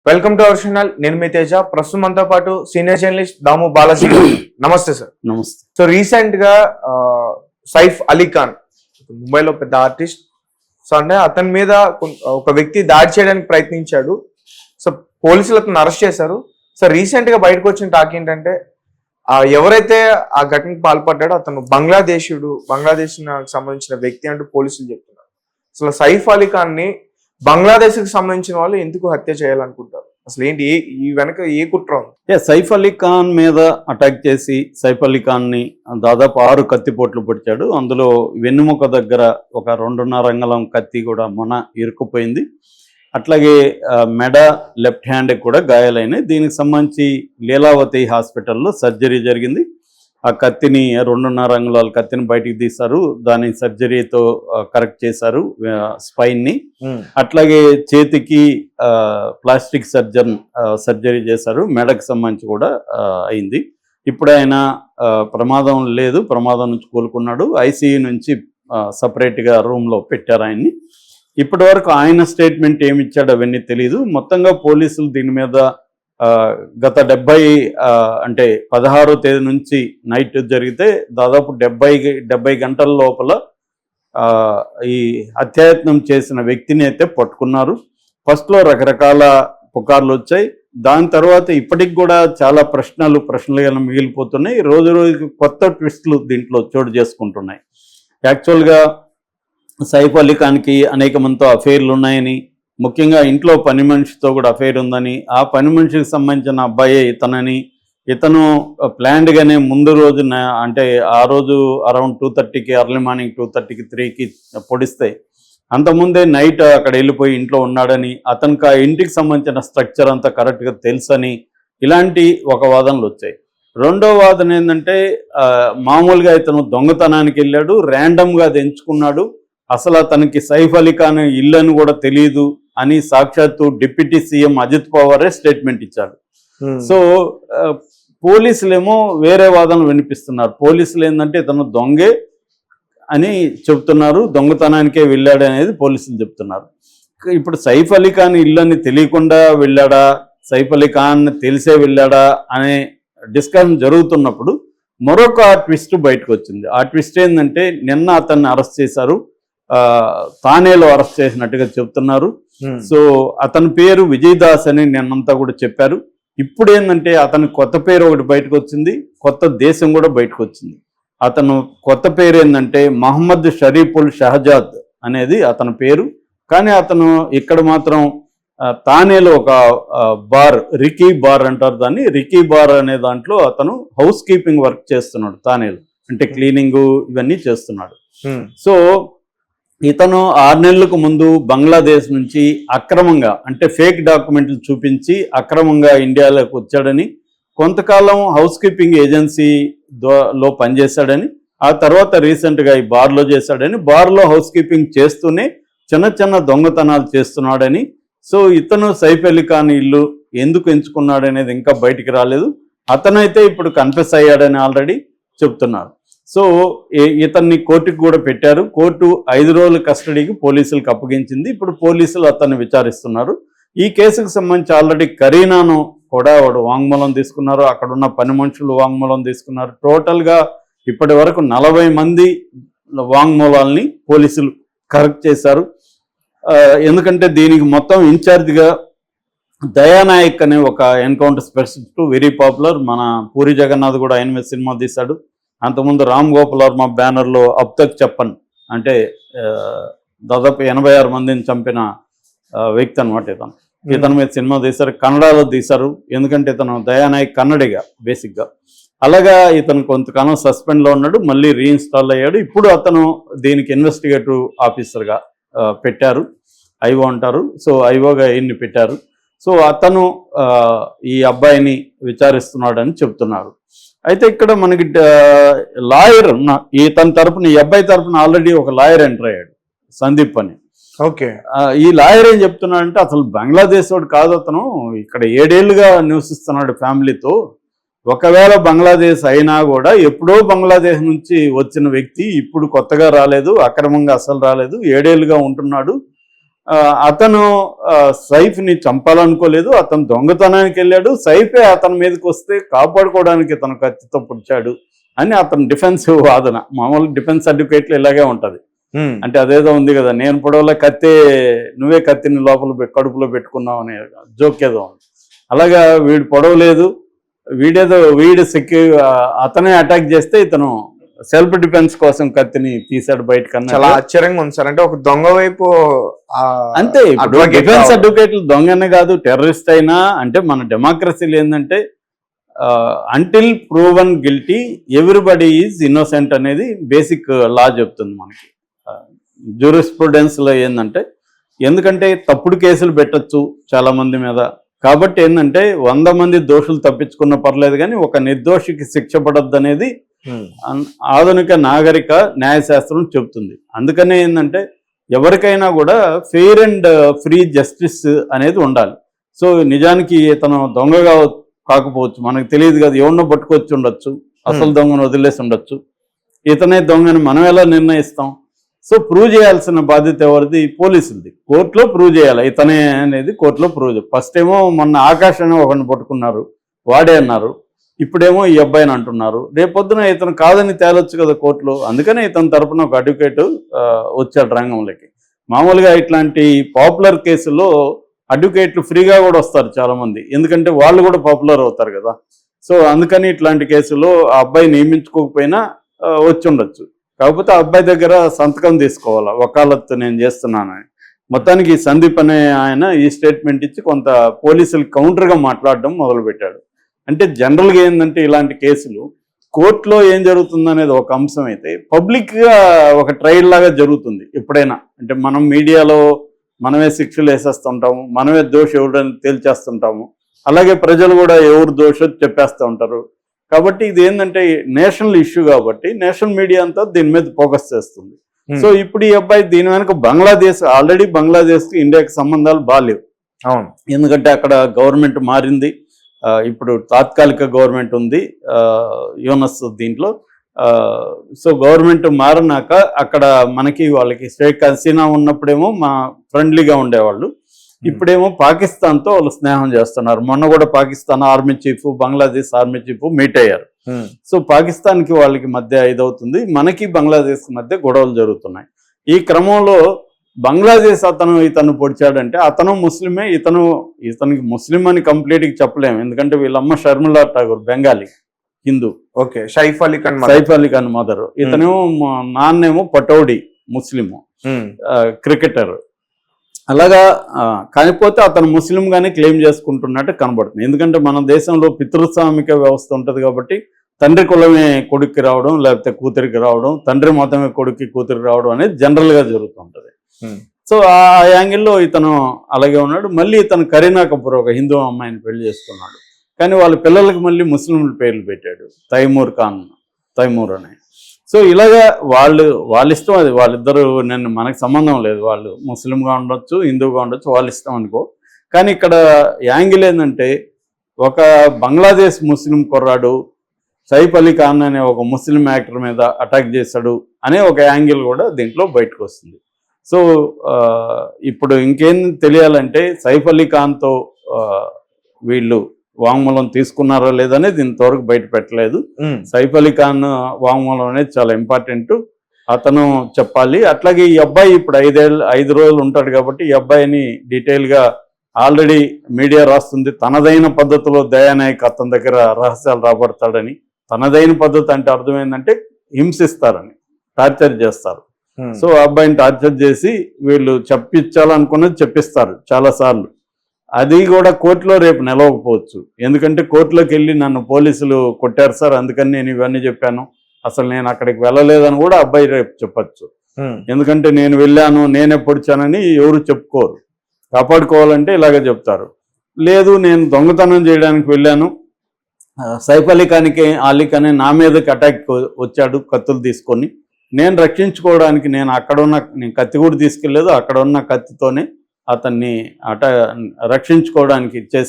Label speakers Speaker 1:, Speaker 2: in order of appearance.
Speaker 1: Welcome to our channel. నేను మీ తేజ. ప్రస్తుతం మనతో పాటు సీనియర్ జర్నలిస్ట్ దాము బాలాజీ గారు. నమస్తే సార్.
Speaker 2: నమస్తే.
Speaker 1: సో రీసెంట్ గా సైఫ్ అలీ ఖాన్ ముంబైలో పెద్ద ఆర్టిస్ట్. సో అంటే అతని మీద ఒక వ్యక్తి దాడి చేయడానికి ప్రయత్నించాడు. సో పోలీసులు అతను అరెస్ట్ చేశారు. సో రీసెంట్ గా బయటకు వచ్చిన టాక్ ఏంటంటే ఎవరైతే ఆ ఘటనకు పాల్పడ్డాడో అతను బంగ్లాదేశ్ సంబంధించిన వ్యక్తి అంటూ పోలీసులు చెప్తున్నారు. అసలు సైఫ్ అలీ ఖాన్ ని బంగ్లాదేశ్ కి సంబంధించిన వాళ్ళు ఎందుకు హత్య చేయాలనుకుంటారు? అసలు ఏంటి ఈ వెనక ఏ కుట్ర ఉంది?
Speaker 2: సైఫ్ అలీ ఖాన్ మీద అటాక్ చేసి సైఫ్ అలీ ఖాన్ ని దాదాపు 6 కత్తిపోట్లు పొడిచాడు. అందులో వెన్నుముక దగ్గర ఒక 2.5 అంగుళం కత్తి కూడా ఇరుక్కుపోయింది. అట్లాగే మెడ, లెఫ్ట్ హ్యాండ్ కూడా గాయాలైనాయి. దీనికి సంబంధించి లీలావతి హాస్పిటల్లో సర్జరీ జరిగింది. ఆ కత్తిని 2.5 అంగుళాల కత్తిని బయటికి తీశారు. దాని సర్జరీతో కరెక్ట్ చేశారు స్పైన్ ని. అట్లాగే చేతికి ప్లాస్టిక్ సర్జరీ చేశారు. మెడకు సంబంధించి కూడా అయింది. ఇప్పుడు ఆయన ప్రమాదం లేదు, ప్రమాదం నుంచి కోలుకున్నాడు. ఐసీయూ నుంచి సపరేట్గా రూమ్లో పెట్టారు ఆయన్ని. ఇప్పటి వరకు ఆయన స్టేట్మెంట్ ఏమి ఇచ్చాడు అవన్నీ తెలియదు. మొత్తంగా పోలీసులు దీని మీద గత 16వ తేదీ నుంచి నైట్ జరిగితే దాదాపు 70 గంటల లోపల ఈ హత్యాయత్నం చేసిన వ్యక్తిని అయితే పట్టుకున్నారు. ఫస్ట్లో రకరకాల పుకార్లు వచ్చాయి. దాని తర్వాత ఇప్పటికి కూడా చాలా ప్రశ్నలుగా మిగిలిపోతున్నాయి. రోజు రోజుకి కొత్త ట్విస్టులు దీంట్లో చోటు చేసుకుంటున్నాయి. యాక్చువల్గా సైఫ్ అలీ ఖాన్కి అనేక మందితో అఫైర్లు ఉన్నాయని, ముఖ్యంగా ఇంట్లో పని మనిషితో కూడా అఫైర్ ఉందని, ఆ పని మనిషికి సంబంధించిన అబ్బాయే ఇతనని, ఇతను ప్లాన్డ్గానే ముందు రోజున అంటే ఆ రోజు అరౌండ్ 2:30కి ఎర్లీ మార్నింగ్ 2:30కి 3కి పొడిస్తే అంతకుముందే నైట్ అక్కడ వెళ్ళిపోయి ఇంట్లో ఉన్నాడని, అతనికి ఆ ఇంటికి సంబంధించిన స్ట్రక్చర్ అంతా కరెక్ట్గా తెలుసని, ఇలాంటి ఒక వాదనలు వచ్చాయి. రెండో వాదన ఏంటంటే మామూలుగా ఇతను దొంగతనానికి వెళ్ళాడు, ర్యాండమ్గా అది ఎంచుకున్నాడు, అసలు అతనికి సైఫ్ అలీ ఖాన్ ఇల్లు అని కూడా తెలియదు అని సాక్షాత్తు డిప్యూటీ సీఎం అజిత్ పవారే స్టేట్మెంట్ ఇచ్చాడు. సో పోలీసులేమో వేరే వాదనలు వినిపిస్తున్నారు. పోలీసులు ఏంటంటే ఇతను దొంగే అని చెప్తున్నారు, దొంగతనానికే వెళ్ళాడు అనేది పోలీసులు చెప్తున్నారు. ఇప్పుడు సైఫ్ అలీ ఖాన్ ఇల్లు అని తెలియకుండా వెళ్ళాడా, సైఫ్ అలీ ఖాన్ తెలిసే వెళ్ళాడా అనే డిస్కషన్ జరుగుతున్నప్పుడు మరొక ట్విస్ట్ బయటకు వచ్చింది. ఆ ట్విస్ట్ ఏంటంటే నిన్న అతన్ని అరెస్ట్ చేశారు, తానేలో అరెస్ట్ చేసినట్టుగా చెప్తున్నారు. సో అతని పేరు విజయ్ దాస్ అని నిన్నంతా కూడా చెప్పారు. ఇప్పుడు ఏంటంటే అతని కొత్త పేరు ఒకటి బయటకు వచ్చింది, కొత్త దేశం కూడా బయటకు వచ్చింది. అతను కొత్త పేరు ఏంటంటే మహమ్మద్ షరీఫుల్ షహజాద్ అనేది అతని పేరు. కానీ అతను ఇక్కడ మాత్రం తానేలో ఒక బార్, రికీ బార్ అంటారు దాన్ని, రికీ బార్ అనే దాంట్లో అతను హౌస్ కీపింగ్ వర్క్ చేస్తున్నాడు. తానేలో అంటే క్లీనింగ్ ఇవన్నీ చేస్తున్నాడు. సో ఇతను 6 నెలలకు ముందు బంగ్లాదేశ్ నుంచి అక్రమంగా అంటే ఫేక్ డాక్యుమెంట్లు చూపించి అక్రమంగా ఇండియాలోకి వచ్చాడని, కొంతకాలం హౌస్ కీపింగ్ ఏజెన్సీలో పనిచేశాడని, ఆ తర్వాత రీసెంట్గా ఈ బార్లో చేశాడని, బార్లో హౌస్ కీపింగ్ చేస్తూనే చిన్న దొంగతనాలు చేస్తున్నాడని, సో ఇతను సైఫ్ అలీ ఖాన్ ఇల్లు ఎందుకు ఎంచుకున్నాడనేది ఇంకా బయటికి రాలేదు. అతనైతే ఇప్పుడు కన్ఫెస్ అయ్యాడని ఆల్రెడీ చెప్తున్నారు. సో ఇతన్ని కోర్టుకు కూడా పెట్టారు. కోర్టు 5 రోజుల కస్టడీకి పోలీసులకు అప్పగించింది. ఇప్పుడు పోలీసులు అతన్ని విచారిస్తున్నారు. ఈ కేసుకు సంబంధించి ఆల్రెడీ కరీనాను కూడా వాడు వాంగ్మూలం తీసుకున్నారు, అక్కడున్న పని మనుషులు వాంగ్మూలం తీసుకున్నారు. టోటల్గా ఇప్పటి వరకు 40 మంది వాంగ్మూలాల్ని పోలీసులు కరెక్ట్ చేశారు. ఎందుకంటే దీనికి మొత్తం ఇన్ఛార్జిగా దయానాయక్ అనే ఒక ఎన్కౌంటర్ స్పెషలిస్ట్, వెరీ పాపులర్. మన పూరి జగన్నాథ్ కూడా ఆయన మీద సినిమా తీశాడు. అంతకుముందు రామ్ గోపాల్ వర్మ బ్యానర్లో అబ్ తక్ చెప్పన్ అంటే దాదాపు 86 మందిని చంపిన వ్యక్తి అనమాట ఇతని మీద సినిమా తీశారు. కన్నడలో తీశారు, ఎందుకంటే ఇతను దయానాయక్ కన్నడిగా బేసిక్గా. అలాగా ఇతను కొంతకాలం సస్పెండ్లో ఉన్నాడు, మళ్ళీ రీఇన్స్టాల్ అయ్యాడు. ఇప్పుడు అతను దీనికి ఇన్వెస్టిగేటివ్ ఆఫీసర్గా పెట్టారు, ఐఓ అంటారు. సో ఐఓగా ఈయన్ని పెట్టారు. సో అతను ఈ అబ్బాయిని విచారిస్తున్నాడని చెప్తున్నారు. అయితే ఇక్కడ మనకి లాయర్ ఇతని తరపున, ఈ అబ్బాయి తరపున ఆల్రెడీ ఒక లాయర్ ఎంటర్ అయ్యాడు, సందీప్ అని.
Speaker 1: ఓకే.
Speaker 2: ఈ లాయర్ ఏం చెప్తున్నాడంటే అసలు బంగ్లాదేశ్ వాడు కాదు, అతను ఇక్కడ 7 ఏళ్ళుగా నివసిస్తున్నాడు ఫ్యామిలీతో. ఒకవేళ బంగ్లాదేశ్ అయినా కూడా ఎప్పుడో బంగ్లాదేశ్ నుంచి వచ్చిన వ్యక్తి, ఇప్పుడు కొత్తగా రాలేదు, అక్రమంగా అసలు రాలేదు, 7 ఏళ్ళుగా ఉంటున్నాడు అతను సైఫ్ని చంపాలనుకోలేదు, అతను దొంగతనానికి వెళ్ళాడు, సైఫే అతని మీదకి వస్తే కాపాడుకోవడానికి తన కత్తితో పుడిచాడు అని అతను డిఫెన్స్ వాదన. మామూలు డిఫెన్స్ అడ్వకేట్లు ఇలాగే ఉంటది. అంటే అదేదో ఉంది కదా, నేను పొడవలే కత్తే, నువ్వే కత్తిని లోపల కడుపులో పెట్టుకున్నావు అనే జోక్ ఏదో ఉంది. అలాగా వీడు పొడవలేదు, వీడు అతనే అటాక్ చేస్తే ఇతను సెల్ఫ్ డిఫెన్స్ కోసం కత్తిని తీసాడు బయటకన్నా.
Speaker 1: చాలా ఆశ్చర్యంగా ఉంది సార్. అంటే ఒక దొంగ వైపు
Speaker 2: అంతే. ఇప్పుడు డిఫెన్స్ అడ్వకేట్లు దొంగనే కాదు, టెర్రరిస్ట్ అయినా. అంటే మన డెమోక్రసీలు ఏంటంటే until proven guilty everybody is innocent అనేది బేసిక్ లా చెప్తుంది మనకి. జ్యూరిస్ప్రుడెన్స్ లో ఏంటంటే, ఎందుకంటే తప్పుడు కేసులు పెట్టచ్చు చాలా మంది మీద, కాబట్టి ఏంటంటే 100 మంది దోషులు తప్పించుకున్న పర్లేదు కానీ ఒక నిర్దోషికి శిక్ష పడద్దు అనేది ఆధునిక నాగరిక న్యాయశాస్త్రం చెబుతుంది. అందుకనే ఏంటంటే ఎవరికైనా కూడా ఫెయిర్ అండ్ ఫ్రీ జస్టిస్ అనేది ఉండాలి. సో నిజానికి ఇతను దొంగగా కాకపోవచ్చు, మనకు తెలియదు కదా, ఎవరినో పట్టుకొచ్చి ఉండొచ్చు, అసలు దొంగను వదిలేసి ఉండొచ్చు, ఇతనే దొంగని మనం ఎలా నిర్ణయిస్తాం? సో ప్రూవ్ చేయాల్సిన బాధ్యత ఎవరిది? పోలీసులది. కోర్టులో ప్రూవ్ చేయాలి ఇతనే అనేది, కోర్టులో ప్రూవ్ చేయాలి. ఫస్ట్ ఏమో మొన్న ఆకాశాన్ని ఒకరిని పట్టుకున్నారు, వాడే అన్నారు. ఇప్పుడేమో ఈ అబ్బాయిని అంటున్నారు. రేపొద్దున ఇతను కాదని తేలొచ్చు కదా కోర్టులో. అందుకనే ఇతని తరపున ఒక అడ్వకేట్ వచ్చాడు రంగంలోకి. మామూలుగా ఇట్లాంటి పాపులర్ కేసుల్లో అడ్వకేట్లు ఫ్రీగా కూడా వస్తారు చాలా మంది, ఎందుకంటే వాళ్ళు కూడా పాపులర్ అవుతారు కదా. సో అందుకని ఇట్లాంటి కేసులో ఆ అబ్బాయి నియమించుకోకపోయినా వచ్చి ఉండొచ్చు. కాకపోతే ఆ అబ్బాయి దగ్గర సంతకం తీసుకోవాలా, వకాలత్తు నేను చేస్తున్నానని. మొత్తానికి సందీప్ అనే ఆయన ఈ స్టేట్మెంట్ ఇచ్చి కొంత పోలీసులు కౌంటర్గా మాట్లాడడం మొదలుపెట్టాడు. అంటే జనరల్గా ఏంటంటే ఇలాంటి కేసులు కోర్టులో ఏం జరుగుతుంది అనేది ఒక అంశం అయితే, పబ్లిక్గా ఒక ట్రయల్ లాగా జరుగుతుంది ఎప్పుడైనా. అంటే మనం మీడియాలో మనమే శిక్షలు వేసేస్తుంటాము, మనమే దోషి ఎవడని తేల్చేస్తుంటాము, అలాగే ప్రజలు కూడా ఎవరు దోషో చెప్పేస్తూ ఉంటారు. కాబట్టి ఇది ఏంటంటే నేషనల్ ఇష్యూ కాబట్టి నేషనల్ మీడియా అంతా దీని మీద ఫోకస్ చేస్తుంది. సో ఇప్పుడు ఈ అబ్బాయి దీని వెనక బంగ్లాదేశ్, ఆల్రెడీ బంగ్లాదేశ్కి ఇండియాకి సంబంధాలు బాగాలేవు.
Speaker 1: అవును,
Speaker 2: ఎందుకంటే అక్కడ గవర్నమెంట్ మారింది, ఇప్పుడు తాత్కాలిక గవర్నమెంట్ ఉంది యూనస్ దీంట్లో. సో గవర్నమెంట్ మారినాక అక్కడ మనకి వాళ్ళకి షేక్ హసీనా ఉన్నప్పుడేమో మా ఫ్రెండ్లీగా ఉండేవాళ్ళు, ఇప్పుడేమో పాకిస్తాన్తో వాళ్ళు స్నేహం చేస్తున్నారు. మొన్న కూడా Pakistan army chief, Bangladesh army chief meet అయ్యారు. సో పాకిస్తాన్కి వాళ్ళకి మధ్య ఇదవుతుంది, మనకి బంగ్లాదేశ్ మధ్య గొడవలు జరుగుతున్నాయి. ఈ క్రమంలో బంగ్లాదేశ్ ఇతను పొడిచాడంటే అతను ముస్లిమే, ఇతనికి ముస్లిం అని కంప్లీట్గా చెప్పలేము, ఎందుకంటే వీళ్ళమ్మ షర్మిలా ఠాగూర్ బెంగాలీ హిందూ.
Speaker 1: Okay, Saif Ali
Speaker 2: Khan mother. ఇతనేమో నాన్నేమో పటౌడి ముస్లిము, క్రికెటర్. అలాగా కాకపోతే అతను ముస్లింగానే క్లెయిమ్ చేసుకుంటున్నట్టు కనబడుతుంది. ఎందుకంటే మన దేశంలో పితృస్వామిక వ్యవస్థ ఉంటుంది కాబట్టి తండ్రి కులమే కొడుక్కి రావడం, లేకపోతే కూతురికి రావడం, తండ్రి మతమే కొడుక్కి కూతురికి రావడం అనేది జనరల్గా జరుగుతుంటుంది. సో ఆ యాంగిల్లో ఇతను అలాగే ఉన్నాడు. మళ్ళీ ఇతను కరీనా కపూర్ ఒక హిందూ అమ్మాయిని పెళ్లి చేసుకున్నాడు, కానీ వాళ్ళ పిల్లలకి మళ్ళీ ముస్లింల పేర్లు పెట్టాడు, తైమూర్ అని. సో ఇలాగా వాళ్ళ ఇష్టం, అది వాళ్ళిద్దరూ, మనకు సంబంధం లేదు, వాళ్ళు ముస్లింగా ఉండొచ్చు, హిందూగా ఉండొచ్చు, వాళ్ళ ఇష్టం అనుకో. కానీ ఇక్కడ యాంగిల్ ఏంటంటే ఒక బంగ్లాదేశ్ ముస్లిం కుర్రాడు సైఫ్ అలీ ఖాన్ అనే ఒక ముస్లిం యాక్టర్ మీద అటాక్ చేశాడు అనే ఒక యాంగిల్ కూడా దీంట్లో బయటకు వస్తుంది. సో ఇప్పుడు ఇంకేం తెలియాలంటే సైఫ్ అలీ ఖాన్తో వీళ్ళు వాంగ్మూలం తీసుకున్నారా లేదనేది ఇంతవరకు బయట పెట్టలేదు. సైఫ్ అలీ ఖాన్ వాంగ్మూలం అనేది చాలా ఇంపార్టెంట్, అతను చెప్పాలి. అట్లాగే ఈ అబ్బాయి ఇప్పుడు 5 రోజులు ఉంటాడు కాబట్టి ఈ అబ్బాయిని డీటెయిల్గా ఆల్రెడీ మీడియా రాస్తుంది. తనదైన పద్ధతిలో దయానాయక్ అతని దగ్గర రహస్యాలు రాబడతాడని. తనదైన పద్ధతి అంటే అర్థమైందంటే హింసిస్తారని, టార్చర్ చేస్తారు. సో ఆ అబ్బాయిని టార్చర్ చేసి వీళ్ళు చెప్పించాలనుకున్నది చెప్పిస్తారు చాలాసార్లు. అది కూడా కోర్టులో రేపు నిలవకపోవచ్చు, ఎందుకంటే కోర్టులోకి వెళ్ళి నన్ను పోలీసులు కొట్టారు సార్, అందుకని నేను ఇవన్నీ చెప్పాను, అసలు నేను అక్కడికి వెళ్ళలేదని కూడా అబ్బాయి రేపు చెప్పచ్చు. ఎందుకంటే నేను వెళ్ళాను, నేనే పొడిచానని ఎవరు చెప్పుకోరు. కాపాడుకోవాలంటే ఇలాగే చెప్తారు. లేదు, నేను దొంగతనం చేయడానికి వెళ్ళాను, సైఫ్ అలీ ఖాన్ నా మీదకి అటాక్ వచ్చాడు కత్తులు తీసుకొని, నేను రక్షించుకోవడానికి నేను కత్తి కూడా తీసుకెళ్ళలేదు, అక్కడ ఉన్న కత్తితోనే అతన్ని రక్షించుకోవడానికి చేసి